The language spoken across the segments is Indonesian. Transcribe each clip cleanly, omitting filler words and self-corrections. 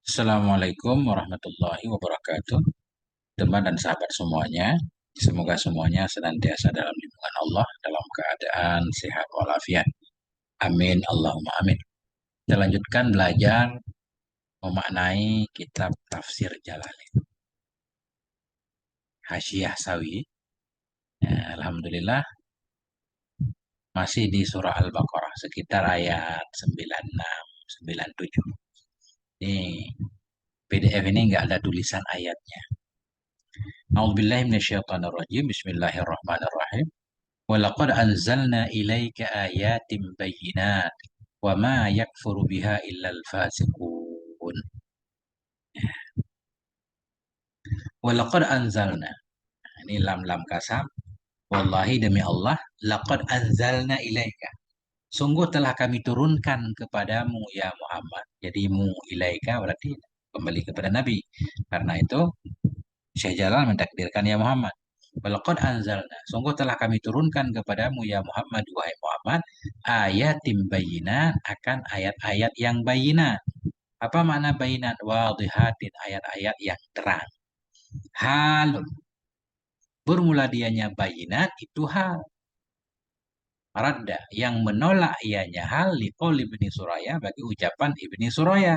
Assalamualaikum warahmatullahi wabarakatuh. Teman dan sahabat semuanya, semoga semuanya senantiasa dalam lindungan Allah, dalam keadaan sehat walafiat. Amin, Allahumma amin. Kita lanjutkan belajar memaknai kitab Tafsir Jalalain. Hasyiah Sawi. Alhamdulillah masih di surah Al-Baqarah sekitar ayat 96, 97. Ini PDF ini nggak ada tulisan ayatnya. A'udzubillahi minasyaitonirrajim. Bismillahirrahmanirrahim. Walaqad anzalna ilaika ayatin bayyinat wa ma yakfuru biha illal fasiqun. Walaqad anzalna. Ini lam kasam. Wallahi demi Allah, laqad anzalna ilaika. Sungguh telah kami turunkan kepadamu ya Muhammad. Jadi mu ilaika berarti kembali kepada Nabi. Karena itu Syekh Jalal mentakdirkan ya Muhammad. Walaqad anzalna. Sungguh telah kami turunkan kepadamu ya Muhammad, wahai Muhammad, ayatim bayinat, akan ayat-ayat yang bayinat. Apa makna bayinat? Wadihatin, ayat-ayat yang terang. Halun. Bermula dianya bayinat itu hal. Radda yang menolak ianya hal liqaul Ibni Suraya, bagi ucapan Ibni Suraya.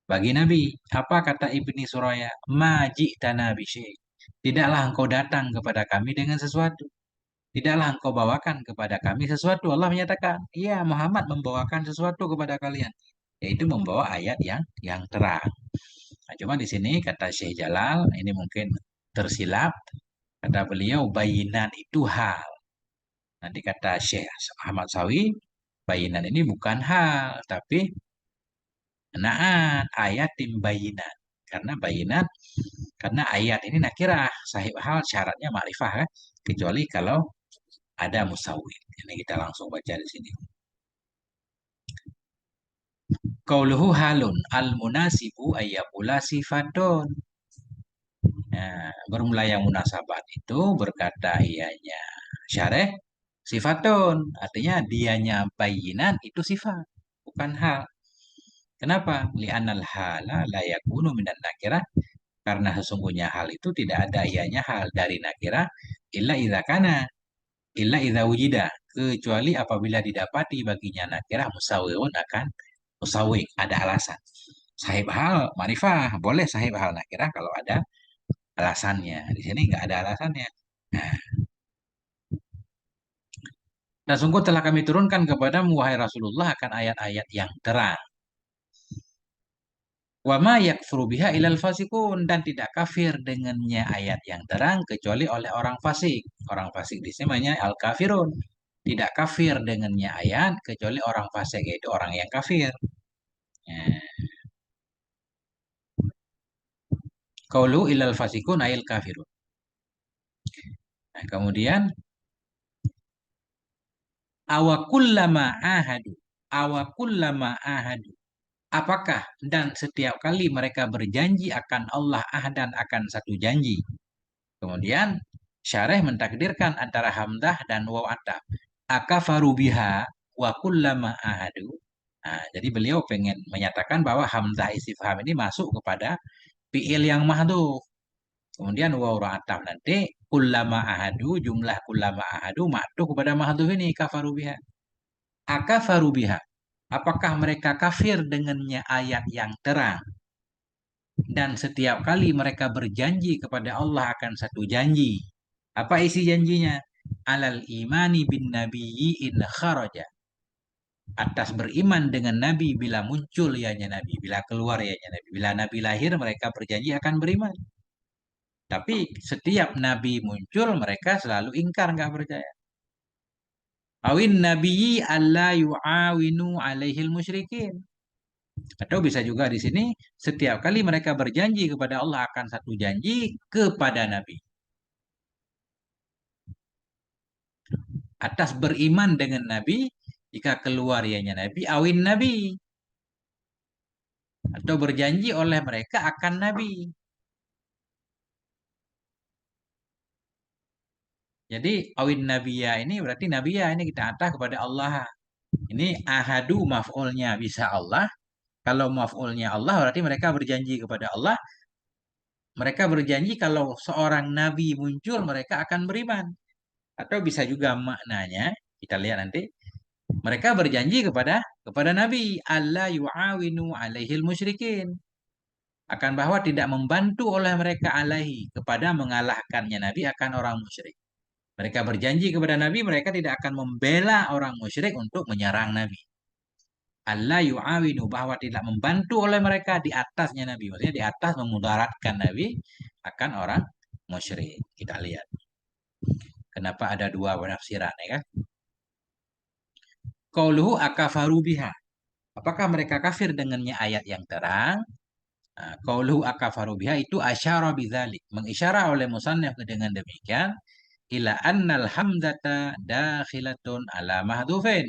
Bagi Nabi, apa kata Ibni Suraya? Maji'tana bisyai. Tidaklah engkau datang kepada kami dengan sesuatu. Tidaklah engkau bawakan kepada kami sesuatu. Allah menyatakan, iya Muhammad membawakan sesuatu kepada kalian. Yaitu membawa ayat yang terang. Nah, cuma di sini kata Syekh Jalal, ini mungkin tersilap. Kata beliau, bayinan itu hal. Nanti kata Syekh Ahmad Sawi, bayinan ini bukan hal, tapi naat, ayat tim bayinan. Karena bayinat, karena ayat ini nakirah, sahib hal syaratnya ma'rifah, kan? Kecuali kalau ada musawwir. Ini kita langsung baca di sini. Qauluhu halun al-munasibu ayyakula sifatun. Nah, bermula yang munasabat itu berkata ianya syareh sifatun. Artinya dianya bayinan itu sifat, bukan hal. Kenapa? Li'anal hala la yakunu minan nakirah. Karena sesungguhnya hal itu tidak ada ianya hal dari nakirah illa idza kana, illa idza wujida, kecuali apabila didapati baginya nakirah musawwirun, akan musawwir, ada alasan. Sahib hal marifah, boleh sahib hal nakirah kalau ada alasannya. Di sini nggak ada alasannya. Nah, dan sungguh telah kami turunkan kepadamu wahai Rasulullah akan ayat-ayat yang terang. Wa ma yakfuru biha ilal fasikun, dan tidak kafir dengannya ayat yang terang kecuali oleh orang fasik. Orang fasik di sini namanya al-kafirun. Tidak kafir dengannya ayat kecuali orang fasik, yaitu orang yang kafir. Nah, qaulu ilal fasikun ayil kafirun. Nah, kemudian awakullama ahadu. Awakullama ahadu. Apakah dan setiap kali mereka berjanji akan Allah ahdan, akan satu janji. Kemudian syarih mentakdirkan antara hamdah dan waw ataf. Akafaru biha wa kullama ahadu. Nah, jadi beliau pengen menyatakan bahwa hamzah istifham ini masuk kepada fiil yang mahdhuf. Kemudian waw ataf nanti kullama ahadu, jumlah kullama ahadu mahdhuf kepada mahdhuf ini kafaru biha. Akafaru biha. Apakah mereka kafir dengannya ayat yang terang? Dan setiap kali mereka berjanji kepada Allah akan satu janji. Apa isi janjinya? Alal imani bin nabiyyi in kharaja. Atas beriman dengan Nabi bila muncul ianya Nabi, bila keluar ianya Nabi. Bila Nabi lahir mereka berjanji akan beriman. Tapi setiap Nabi muncul mereka selalu ingkar, nggak percaya. Awin nabiyyi alla yu'awinu alaihil musyrikin. Atau bisa juga di sini setiap kali mereka berjanji kepada Allah akan satu janji kepada Nabi. Atas beriman dengan Nabi, jika keluar ianya Nabi, awin Nabi. Atau berjanji oleh mereka akan Nabi. Jadi awin Nabiya ini berarti Nabiya ini kita atas kepada Allah. Ini ahadu maf'ulnya bisa Allah. Kalau maf'ulnya Allah berarti mereka berjanji kepada Allah. Mereka berjanji kalau seorang nabi muncul mereka akan beriman. Atau bisa juga maknanya kita lihat nanti. Mereka berjanji kepada nabi Allah yu'awinu alaihil musyrikin. Akan bahwa tidak membantu oleh mereka alaihi kepada mengalahkannya nabi akan orang musyrik. Mereka berjanji kepada nabi mereka tidak akan membela orang musyrik untuk menyerang nabi. Allah yu'awinu bahwa tidak membantu oleh mereka di atasnya Nabi. Maksudnya di atas memudaratkan Nabi akan orang musyrik. Kita lihat. Kenapa ada dua penafsiran ya kan? Qauluhu akafaru biha. Apakah mereka kafir dengannya ayat yang terang? Nah, qauluhu akafaru biha itu asyara bidzalik. Mengisyarah oleh musannaf dengan demikian ila annal hamzata dakhilatun ala mahdhufin.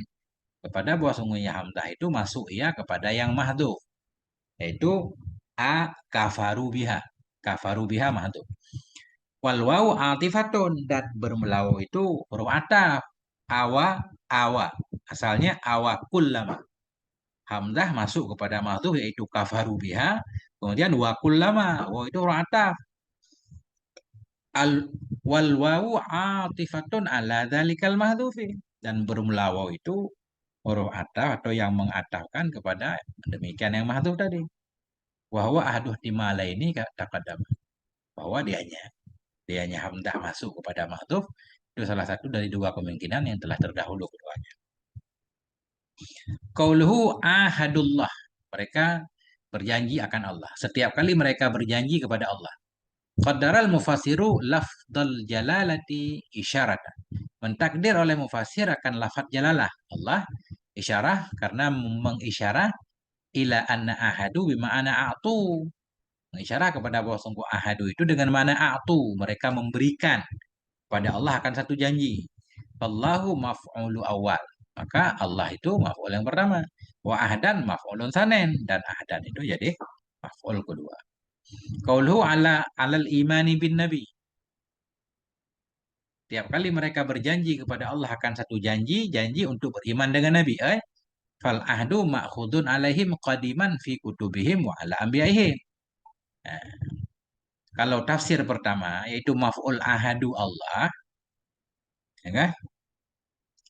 Kepada bahwa sungguhnya hamzah itu masuk ya kepada yang mahdhuf. Yaitu kafaru biha mahdhuf wal wawu atifatun dan bermelau itu huruf ataf awa awa asalnya awa kullama hamzah masuk kepada mahdhuf yaitu kafaru biha kemudian wa kullama wa itu huruf ataf al wal wawu atifatun ala dzalikal mahdhufi dan bermelau itu huruf ataf atau yang mengatafkan kepada demikian yang mahdhuf tadi bahwa ahduh timala ini takadam bahwa dianya hamzah masuk kepada mahdhuf itu salah satu dari dua kemungkinan yang telah terdahulu keduanya. Qauluhu ahadullah mereka berjanji akan Allah. Setiap kali mereka berjanji kepada Allah. Qaddaral mufassiru lafdal jalalati isyaratan. Mentakdir oleh mufassir akan lafaz jalalah Allah isyarah karena mengisyarah ila anna ahadu bima'ana a'tu mengisyarat kepada bahwa sungguh ahadu itu dengan mana a'tu mereka memberikan pada Allah akan satu janji. Allahu maf'ulu awal. Maka Allah itu maf'ul yang pertama. Wa ahdan maf'ulun sanen dan ahdan itu jadi maf'ul kedua. Qauluhu alal imani bin nabi. Tiap kali mereka berjanji kepada Allah akan satu janji untuk beriman dengan nabi. Fal ahdu ma'khudun alaihim qadiman fi kutubihim wa ala anbiya'ihim. Nah, kalau tafsir pertama yaitu maf'ul ahadu Allah, ya kan?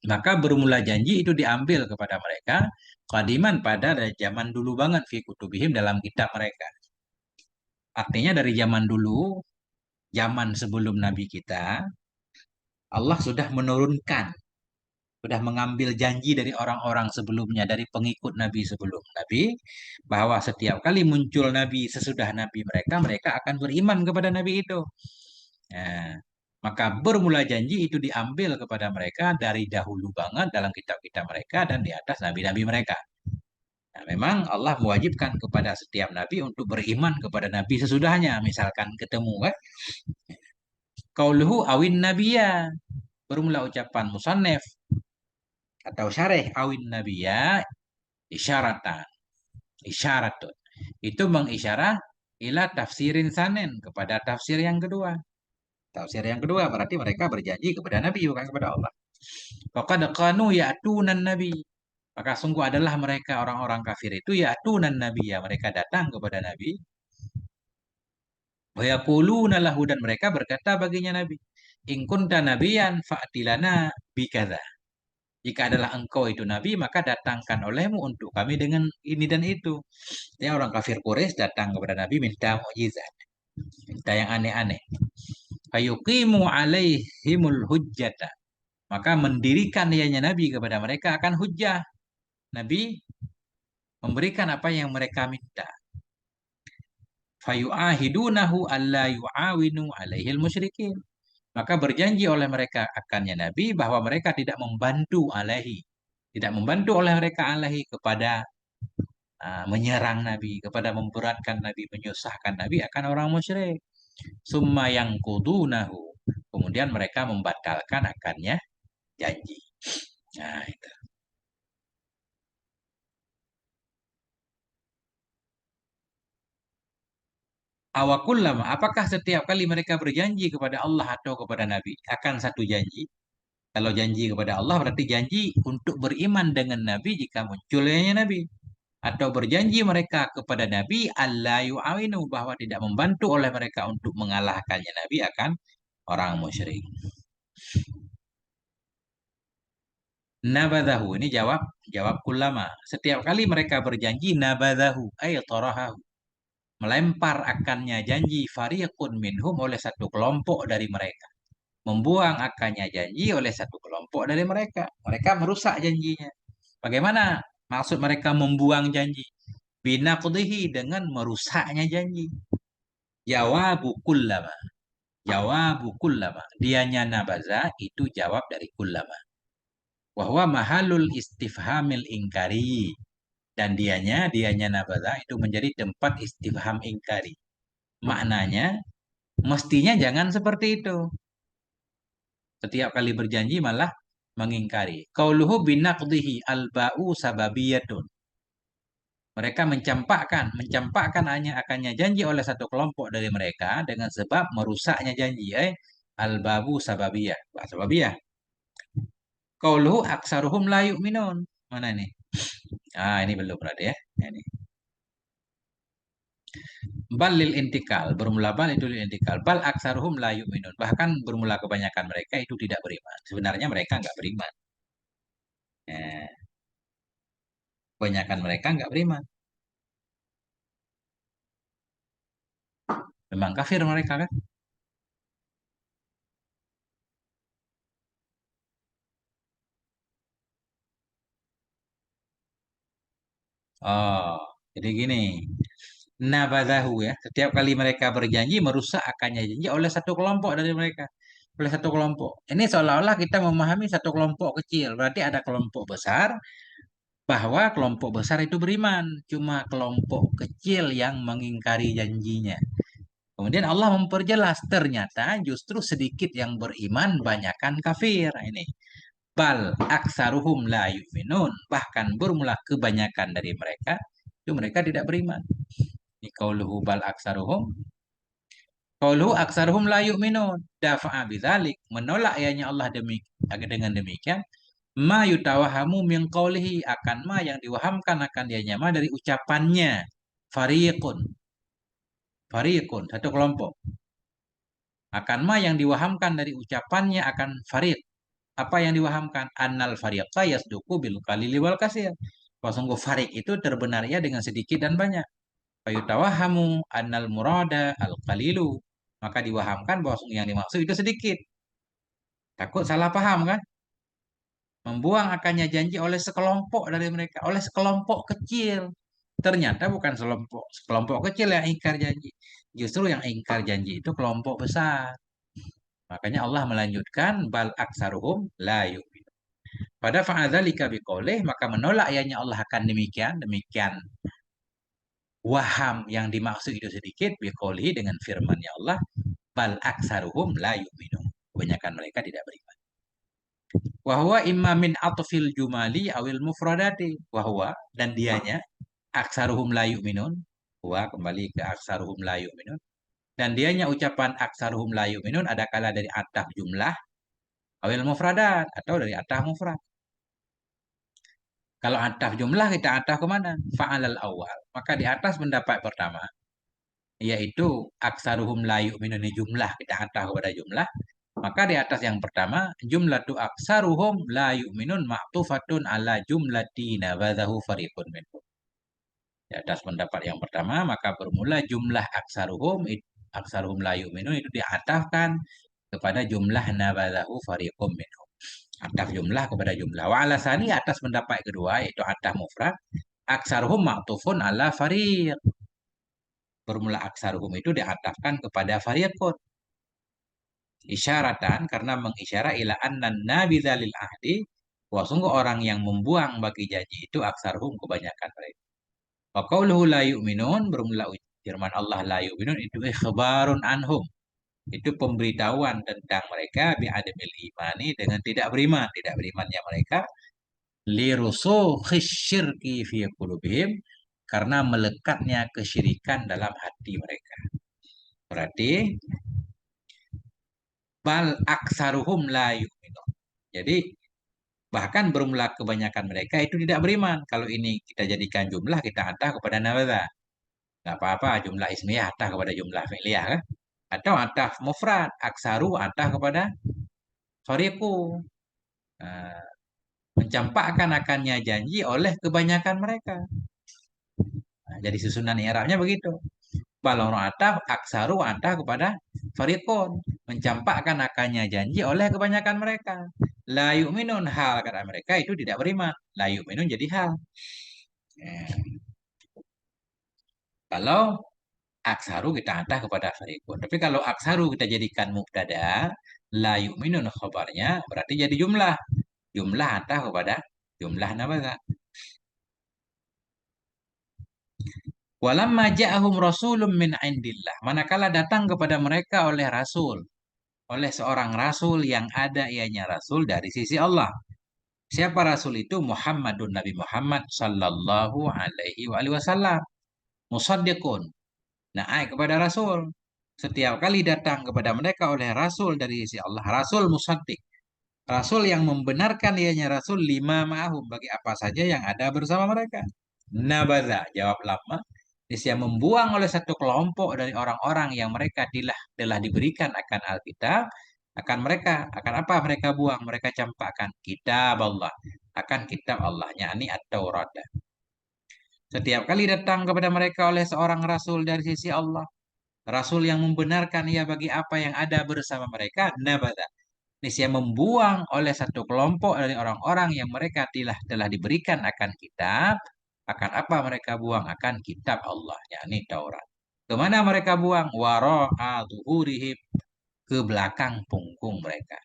Maka bermula janji itu diambil kepada mereka qadiman pada zaman dulu banget fi kutubihim dalam kitab mereka. Artinya dari zaman dulu, zaman sebelum Nabi kita, Allah sudah menurunkan, sudah mengambil janji dari orang-orang sebelumnya, dari pengikut Nabi sebelum Nabi, bahwa setiap kali muncul Nabi sesudah Nabi mereka, mereka akan beriman kepada Nabi itu. Nah, maka bermula janji itu diambil kepada mereka dari dahulu banget dalam kitab-kitab mereka dan di atas nabi-nabi mereka. Nah, memang Allah mewajibkan kepada setiap nabi untuk beriman kepada nabi sesudahnya. Misalkan ketemu kan. Qauluhu awin nabiya. Bermula ucapan musannef atau syarih awin nabiya isyaratan. Isyaratun. Itu mengisyarah ila tafsirin sanen kepada tafsir yang kedua. Tafsir yang kedua berarti mereka berjanji kepada Nabi bukan kepada Allah. Faqad kanu ya'tunan nabi. Maka sungguh adalah mereka orang-orang kafir itu ya'tunan nabi ya mereka datang kepada Nabi. Wa yaquluna lahu dan mereka berkata baginya Nabi, "In kunta nabiyan fa'tilana bikadza." Jika adalah engkau itu nabi, maka datangkan olehmu untuk kami dengan ini dan itu. Ya orang kafir Quraisy datang kepada Nabi minta mukjizat, minta yang aneh-aneh. Fayuqimu alaihimul hujjata. Maka mendirikan ianya Nabi kepada mereka akan hujjah. Nabi memberikan apa yang mereka minta. Fayu'ahidunahu alla yu'awinu alaihil musyrikin. Maka berjanji oleh mereka akannya Nabi bahwa mereka tidak membantu alaihi. Tidak membantu oleh mereka alaihi kepada menyerang Nabi, kepada memberatkan Nabi, menyusahkan Nabi akan orang musyrik. Summa yang kudunahu. Kemudian mereka membatalkan akannya janji. Nah, itu. Awakullam, apakah setiap kali mereka berjanji kepada Allah atau kepada Nabi akan satu janji? Kalau janji kepada Allah berarti janji untuk beriman dengan Nabi jika munculnya Nabi. Atau berjanji mereka kepada Nabi alla yu'awinu bahwa tidak membantu oleh mereka untuk mengalahkannya Nabi akan orang musyrik. Nabadahu ini jawab jawab kullama. Setiap kali mereka berjanji nabadahu ay tarahahu. Melempar akannya janji fariqun minhum oleh satu kelompok dari mereka. Membuang akannya janji oleh satu kelompok dari mereka. Mereka merusak janjinya. Bagaimana maksud mereka membuang janji? Binaqdihi dengan merusaknya janji. Jawabu kullama. Jawabu kullama. Dianya nabaza itu jawab dari kullama. Bahwa mahalul istifhamil ingkari. Dan dianya nabaza itu menjadi tempat istifham ingkari. Maknanya, mestinya jangan seperti itu. Setiap kali berjanji malah mengingkari. Qauluhu binaqdihi alba'u sababiyatun. Mereka mencampakkan hanya akannya janji oleh satu kelompok dari mereka dengan sebab merusaknya janji. Albabu sababiyah. Sababiyah. Qauluhu aksaruhum la yu'minun. Mana ini? Ah, ini belum berarti ya. Ini. Bal lil intikal. Bermula bal itu lil intikal. Bal aksaruhum la yu'minun. Bahkan bermula kebanyakan mereka itu tidak beriman. Sebenarnya mereka nggak beriman. Eh, kebanyakan mereka nggak beriman. Memang kafir mereka kan? Oh, jadi gini. Nabadahu ya. Setiap kali mereka berjanji merusak akannya janji oleh satu kelompok dari mereka. Oleh satu kelompok. Ini seolah-olah kita memahami satu kelompok kecil. Berarti ada kelompok besar bahwa kelompok besar itu beriman. Cuma kelompok kecil yang mengingkari janjinya. Kemudian Allah memperjelas ternyata justru sedikit yang beriman banyakkan kafir. Nah, ini. Bal aksaruhum la yu'minun. Bahkan bermula kebanyakan dari mereka itu mereka tidak beriman. Ini qauluhu bal aksaruhum. Qauluhu aksaruhum la yu'minun. Dafa'a bidzalik. Menolak ayatnya Allah dengan demikian. Ma yutawahamu min qawlihi akan ma yang diwahamkan akan dianya ma dari ucapannya. Fariqun. Fariqun. Satu kelompok. Akan ma yang diwahamkan dari ucapannya akan fariq. Apa yang diwahamkan? Annal fariqa yasduku bil qalili wal kasir. Bahwa sungguh farik itu terbenarnya dengan sedikit dan banyak. Fayutawahamu annal murada al qalilu. Maka diwahamkan bahwa sungguh yang dimaksud itu sedikit. Takut salah paham kan? Membuang akannya janji oleh sekelompok dari mereka, oleh sekelompok kecil. Ternyata bukan sekelompok kecil yang ingkar janji. Justru yang ingkar janji itu kelompok besar. Makanya Allah melanjutkan bal aksaruhum la yu'min. Pada fa'adzalika biqaulih maka menolak ayatnya Allah akan demikian, demikian waham yang dimaksud itu sedikit biqaulihi dengan firman-Nya Allah bal aksaruhum la yu'minun. Kebanyakan mereka tidak beriman. Wahwa imma min atfil jumali awil mufradati. Wahwa dan dianya aksaruhum la yu'minun. Wah kembali ke aksaruhum la yu'minun. Dan dianya ucapan aksaruhum la yu'minun ada kala dari ataf jumlah awil mufradat atau dari ataf mufrad. Kalau ataf jumlah kita ataf kemana? Fa'alal awal. Maka di atas pendapat pertama yaitu aksaruhum la yu'minun ini jumlah kita ataf kepada jumlah. Maka di atas yang pertama, jumlatu aksaruhum la yu'minun ma'tufatun ala jumlati nabadahu fariqun minhum. Di atas pendapat yang pertama, maka bermula jumlah aksaruhum la yu'minun itu diatafkan kepada jumlah nabadahu fariqun minhum. Ataf jumlah kepada jumlah. Wa alasani atas pendapat kedua, yaitu ataf mufrad, aksaruhum ma'tufun ala fariq. Bermula aksaruhum itu diatafkan kepada fariqun. Isyaratan karena mengisyarat ila annan nabidha lil ahdi bahwa sungguh orang yang membuang bagi janji itu aksarhum kebanyakan mereka. Wa qauluhu la yu'minun bermula firman Allah la yu'minun itu ikhbarun anhum. Itu pemberitahuan tentang mereka bi'adamil imani dengan tidak beriman. Tidak berimannya mereka li rusukhis syirki fi qulubihim karena melekatnya kesyirikan dalam hati mereka. Berarti bal aksaruhum la yu'minun. Jadi Bahkan bermula kebanyakan mereka itu tidak beriman. Kalau ini kita jadikan jumlah, kita atah kepada nabadha. Nggak apa-apa, jumlah ismiyah atah kepada jumlah fi'liyah kan? Atau atah mufrad, aksaru atah kepada fariqu. Nah, mencampakkan akannya janji oleh kebanyakan mereka. Nah, jadi susunan i'rabnya begitu. Balon atah, aksaru atah kepada fariqun. Mencampakkan akannya janji oleh kebanyakan mereka. La yu'minun, hal kata mereka itu tidak beriman. La yu'minun jadi hal. Eh, Kalau aksaru kita antah kepada fariqun. Tapi kalau aksaru kita jadikan mubtada, la yu'minun khabarnya berarti jadi jumlah. Jumlah antah kepada jumlah nabata. Walamma ja'ahum rasulun min indillah. Manakala datang kepada mereka oleh rasul, oleh seorang rasul yang ada ianya rasul dari sisi Allah. Siapa rasul itu? Muhammadun, Nabi Muhammad sallallahu alaihi wasallam. Musaddiqun, naik kepada rasul. Setiap kali datang kepada mereka oleh rasul dari sisi Allah, rasul musaddiq, rasul yang membenarkan ianya rasul lima ma'hum, bagi apa saja yang ada bersama mereka. Nabadha, jawab lama, yang membuang oleh satu kelompok dari orang-orang yang mereka telah diberikan akan Alkitab, akan mereka, akan apa mereka buang? Mereka campakkan kitab Allah, akan kitab Allah, yakni At-Taurat. Setiap kali datang kepada mereka oleh seorang rasul dari sisi Allah, rasul yang membenarkan ia bagi apa yang ada bersama mereka, nabada. Niscaya membuang oleh satu kelompok dari orang-orang yang mereka telah diberikan akan kitab, akan apa mereka buang? Akan kitab Allah, yakni Taurat. Kemana mereka buang? Wara'a zuhurihim, ke belakang punggung mereka.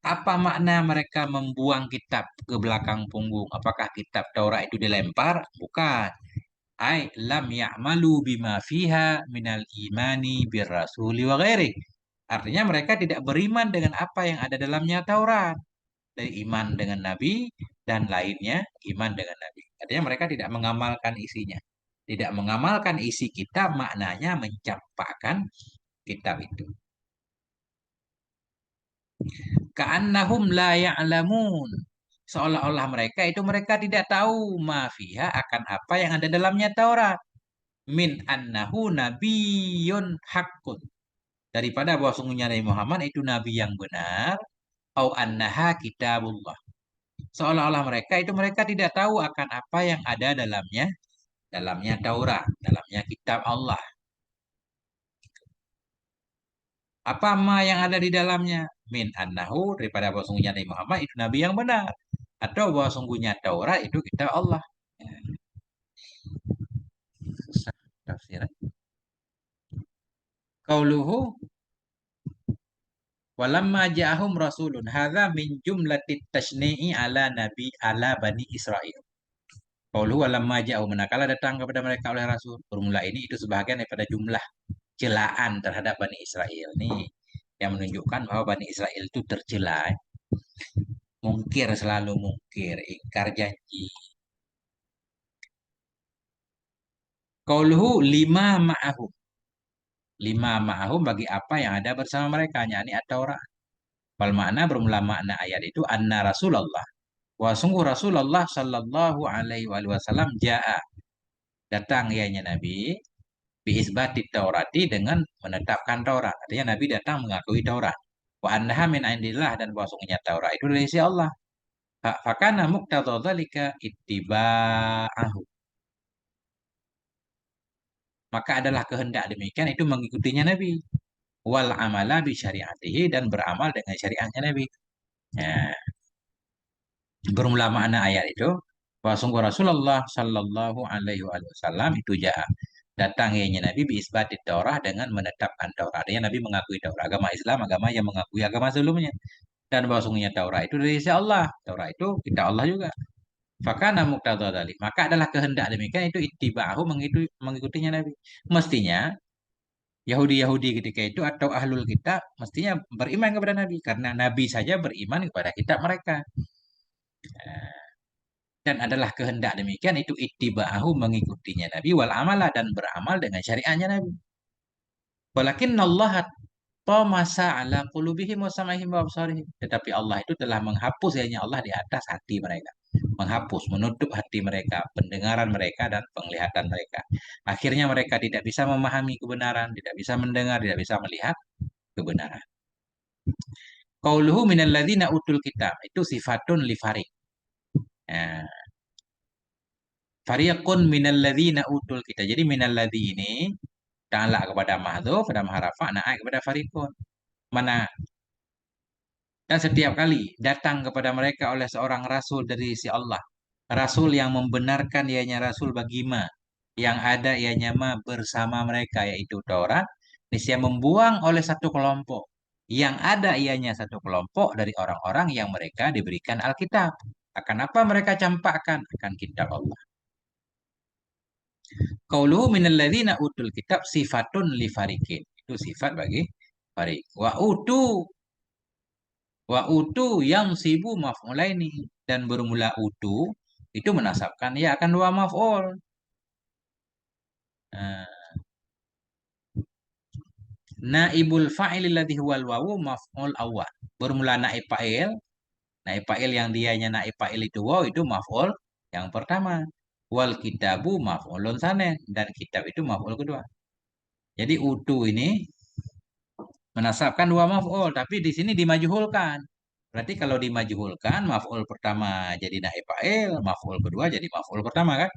Apa makna mereka membuang kitab ke belakang punggung? Apakah kitab Taurat itu dilempar? Bukan. Ai lam ya'malu bima fiha minal imani birrasuli wa ghairi. Artinya mereka tidak beriman dengan apa yang ada dalamnya Taurat. Dari iman dengan Nabi dan lainnya iman dengan Nabi. Artinya mereka tidak mengamalkan isinya. Tidak mengamalkan isi kitab, maknanya mencampakkan kitab itu. Ka'annahum la ya'lamun. Seolah-olah mereka tidak tahu mafiha akan apa yang ada dalamnya Taurat. Min annahu nabiyyun haqqun. Daripada bahwa sungguhnya Nabi Muhammad itu nabi yang benar. Au annaha kitabullah. Seolah-olah mereka tidak tahu akan apa yang ada dalamnya. Dalamnya Taurat. Dalamnya kitab Allah. Apa ma yang ada di dalamnya? Min annahu, daripada bahwa sungguhnya Nabi Muhammad itu nabi yang benar. Atau bahwa sungguhnya Taurat itu kitab Allah. Susah tafsiran. Qauluhu walamma ja'ahum rasulun hadza min jumlatit tashni'i ala nabi ala bani Israel. Qauluhu walamma ja'ahum, manakala datang kepada mereka oleh rasul. Formula ini itu sebahagian daripada jumlah celaan terhadap Bani Israel. Nih yang menunjukkan bahwa Bani Israel itu tercela. Mungkir, selalu mungkir, ingkar janji. Qauluhu lima ma'ahum. Lima ma'ahum bagi apa yang ada bersama mereka, yakni At-Taurat. Wal makna, bermula makna ayat itu anna Rasulullah. Wa sungguh Rasulullah sallallahu alaihi wasallam ja'a, datang ianya Nabi biisbati Taurati, dengan menetapkan Taurat. Artinya Nabi datang mengakui Taurat. Wa annaha min indillah, dan bahwasanya Taurat itu dari sisi Allah. Fakana muqtadha dzalika ittiba'ahu. Maka adalah kehendak demikian itu mengikutinya Nabi. Wal amala bi syariatihi, dan beramal dengan syariatnya Nabi. Nah, bermula makna ayat itu bahwa sungguh Rasulullah Shallallahu Alaihi Wasallam itu datang ianya Nabi biisbati Taurat, dengan menetapkan Taurat. Artinya Nabi mengakui Taurat, agama Islam, agama yang mengakui agama sebelumnya. Dan bahwa sungguhnya Taurat itu dari sisi Allah. Taurat itu kita Allah juga. Fakana muqtadha dzalik. Maka adalah kehendak demikian itu ittiba'ahu, mengikutinya Nabi. Mestinya Yahudi-Yahudi ketika itu atau ahlul kitab mestinya beriman kepada Nabi, karena Nabi saja beriman kepada kitab mereka. Dan adalah kehendak demikian itu ittiba'ahu, mengikutinya Nabi, wal amala, dan beramal dengan syariatnya Nabi. Walakin Allah, Masa ala qulubihim wa sam'ihim wa absarihim. Tetapi Allah itu telah menghapus, hanya Allah di atas hati mereka. Menghapus, menutup hati mereka, pendengaran mereka dan penglihatan mereka. Akhirnya mereka tidak bisa memahami kebenaran, tidak bisa mendengar, tidak bisa melihat kebenaran. Qauluhu minal ladzina utul kitab itu sifatun li fariq. Nah, fariqun minal ladzina utul kitab. Jadi minal ladzi ini ta'ala kepada mahdzuf, pada maharafa, na'a kepada fariqun. Mana dan setiap kali datang kepada mereka oleh seorang rasul dari si Allah. Rasul yang membenarkan ianya rasul bagi ma. Yang ada ianya ma bersama mereka yaitu Taurat. Niscaya membuang oleh satu kelompok. Yang ada ianya satu kelompok dari orang-orang yang mereka diberikan Alkitab. Akan apa mereka campakkan? Akan kitab Allah. Qauluhu minal ladzina utul kitab sifatun li fariqin. Itu sifat bagi farik. Wa utu yang sibu maf'ulaini dan bermula utu itu menasabkan ya akan dua maf'ul. Nah, naibul fa'il alladhi huwal wawu maf'ul awal. Bermula naib fa'il. Naib fa'il yang dianya naib fa'il itu waw itu maf'ul yang pertama. Wal kitabu maf'ulun tsaneh dan kitab itu maf'ul kedua. Jadi utu ini menasabkan dua maf'ul tapi di sini dimajhulkan. Berarti kalau dimajhulkan maf'ul pertama jadi naib fa'il, maf'ul kedua jadi maf'ul pertama kan?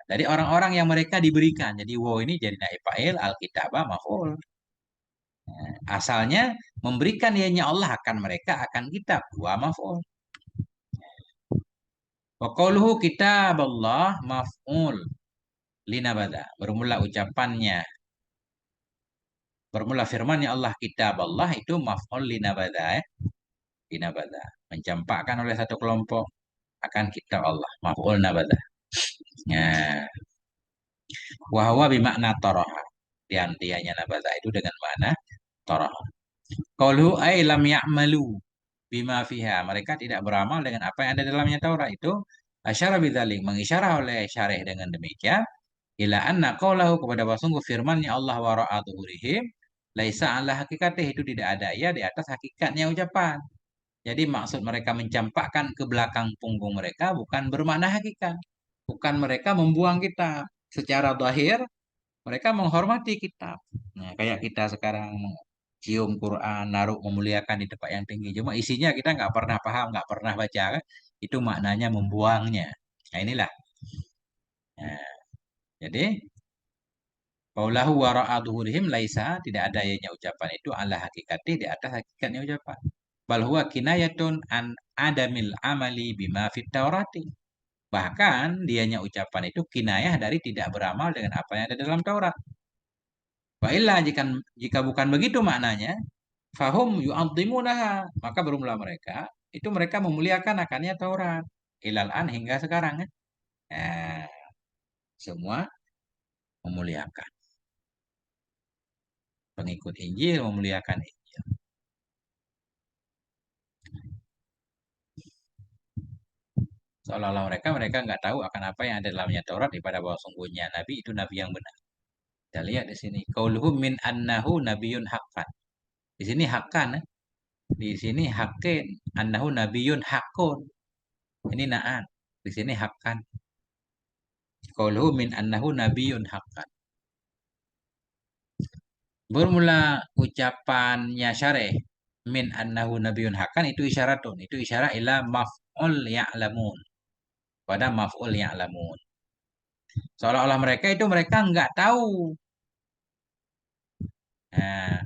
Dari orang-orang yang mereka diberikan. Jadi wow ini jadi naib fa'il, al-kitabah maf'ul. Asalnya memberikan ianya Allah akan mereka akan kitab. Dua maf'ul. Wa qauluhu kitab Allah maf'ul linabada. Bermula ucapannya. Bermula firmannya Allah kitab Allah itu maf'ul linabada. Linabada. Mencampakkan oleh satu kelompok akan kitab Allah. Maf'ul nabada. Ya. Wahwa bimakna taraha. Dan dianya nabada itu dengan makna taraha. Qalu ay lam ya'malu bima fiha. Mereka tidak beramal dengan apa yang ada dalamnya Taurat itu. Asyara bidzalik mengisyarah oleh syarih dengan demikian ila anna qaulahu kepada sungguh firman-Nya Allah wa ra'atuhurihim laisa ala hakikatih itu tidak ada ya di atas hakikatnya ucapan. Jadi maksud mereka mencampakkan ke belakang punggung mereka bukan bermakna hakikat. Bukan mereka membuang kitab. Secara zahir mereka menghormati kitab. Nah, kayak kita sekarang cium Quran, naruh memuliakan di tempat yang tinggi. Cuma isinya kita nggak pernah paham, nggak pernah baca. Kan? Itu maknanya membuangnya. Nah inilah. Nah, jadi Qaulahu wa ra'aduhurihim laisa tidak ada ianya ucapan itu ala hakikati di atas hakikatnya ucapan. Bal huwa kinayatun an adamil amali bima fit Taurati. Bahkan dianya ucapan itu kinayah dari tidak beramal dengan apa yang ada dalam Taurat. Wa illa jika bukan begitu maknanya, fahum yu'azzimunaha, maka berumlah mereka itu mereka memuliakan akannya Taurat ilal an hingga sekarang ya. Nah, semua memuliakan. Pengikut Injil memuliakan Injil. Seolah-olah mereka nggak tahu akan apa yang ada dalamnya Taurat daripada bahwa sungguhnya Nabi itu Nabi yang benar. Kita lihat di sini. Qauluhum min annahu nabiyyun haqqan. Di sini haqqan. Di sini haqqin. Annahu nabiyyun haqqun. Ini na'an. Di sini haqqan. Qauluhu min annahu nabiyyun haqqan. Bermula ucapannya syareh min annahu nabiyyun haqqan itu isyaratun. Itu isyarat ila maf'ul ya'lamun. Pada maf'ul ya'lamun. Seolah-olah mereka itu mereka nggak tahu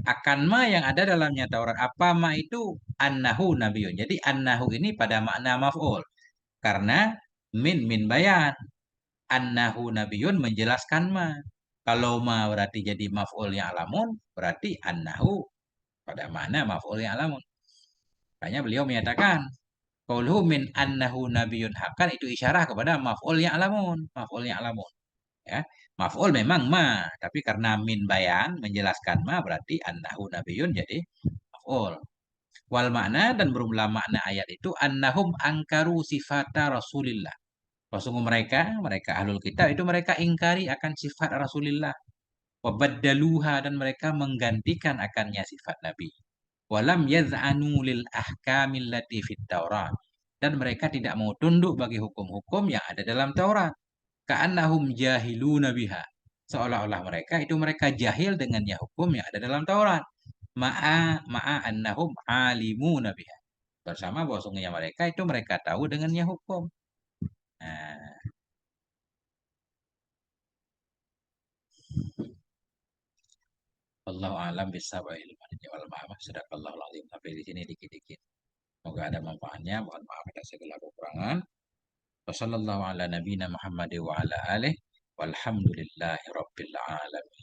akan ma yang ada dalamnya Taurat. Apa ma itu annahu nabiyun. Jadi annahu ini pada makna maf'ul. Karena min bayan. Annahu nabiyun menjelaskan ma. Kalau ma berarti jadi maf'ul yang alamun, berarti annahu pada makna maf'ul yang alamun. Makanya beliau menyatakan, qauluhu min annahu nabiyun haqqan itu isyarah kepada maf'ul yang alamun. Maf'ul yang alamun. Ya. Maf'ul memang ma, tapi karena min bayan menjelaskan ma berarti annahu nabiyun jadi maf'ul. Wal makna dan bermula makna ayat itu annahum angkaru sifata Rasulillah. Sungguh mereka ahlul kitab itu mereka ingkari akan sifat Rasulillah. Wabaddaluha, dan mereka menggantikan akannya sifat Nabi. Walam yaz'anu lil ahkamil lati fit Taurat, dan mereka tidak mau tunduk bagi hukum-hukum yang ada dalam Taurat. Ka'annahum jahiluna biha, seolah-olah mereka jahil dengannya hukum yang ada dalam Taurat. Ma'a annahum alimuna biha, bersama bahwasanya mereka tahu dengannya hukum. Nah, Allahu a'lam bishawab. Wal ma'af. Sadaqallahul azim. Sampai di sini dikit-dikit. Semoga ada manfaatnya. Mohon maaf atas segala kekurangan. Wassallallahu ala nabiyina Muhammad wa ala alihi walhamdulillahi rabbil alamin.